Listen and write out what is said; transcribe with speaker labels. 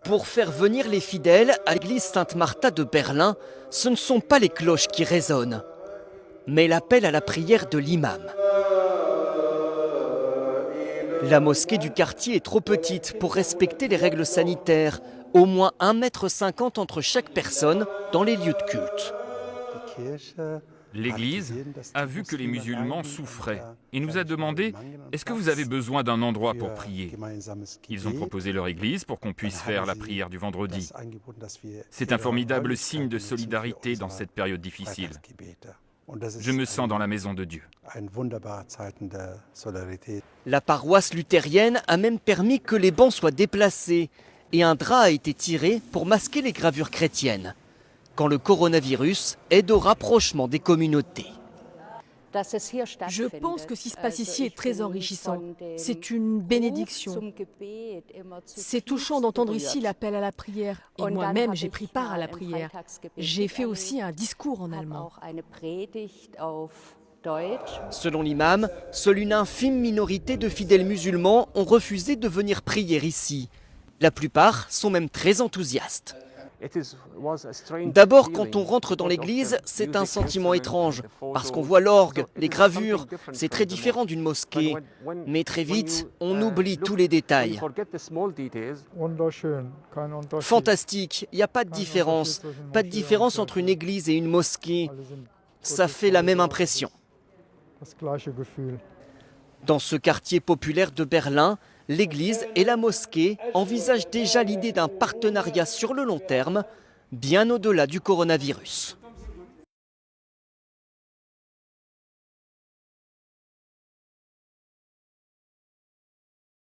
Speaker 1: Pour faire venir les fidèles à l'église Sainte-Martha de Berlin, ce ne sont pas les cloches qui résonnent, mais l'appel à la prière de l'imam. La mosquée du quartier est trop petite pour respecter les règles sanitaires. Au moins 1,50 m entre chaque personne dans les lieux de culte.
Speaker 2: L'Église a vu que les musulmans souffraient et nous a demandé « Est-ce que vous avez besoin d'un endroit pour prier ?» Ils ont proposé leur église pour qu'on puisse faire la prière du vendredi. C'est un formidable signe de solidarité dans cette période difficile. Je me sens dans la maison de Dieu.
Speaker 1: La paroisse luthérienne a même permis que les bancs soient déplacés et un drap a été tiré pour masquer les gravures chrétiennes, quand le coronavirus aide au rapprochement des communautés.
Speaker 3: Je pense que ce qui se passe ici est très enrichissant. C'est une bénédiction. C'est touchant d'entendre ici l'appel à la prière. Et moi-même, j'ai pris part à la prière. J'ai fait aussi un discours en allemand.
Speaker 1: Selon l'imam, seule une infime minorité de fidèles musulmans ont refusé de venir prier ici. La plupart sont même très enthousiastes. D'abord, quand on rentre dans l'église, c'est un sentiment étrange, parce qu'on voit l'orgue, les gravures, c'est très différent d'une mosquée. Mais très vite, on oublie tous les détails. Fantastique, il n'y a pas de différence. Pas de différence entre une église et une mosquée. Ça fait la même impression. Dans ce quartier populaire de Berlin, l'église et la mosquée envisagent déjà l'idée d'un partenariat sur le long terme, bien au-delà du coronavirus.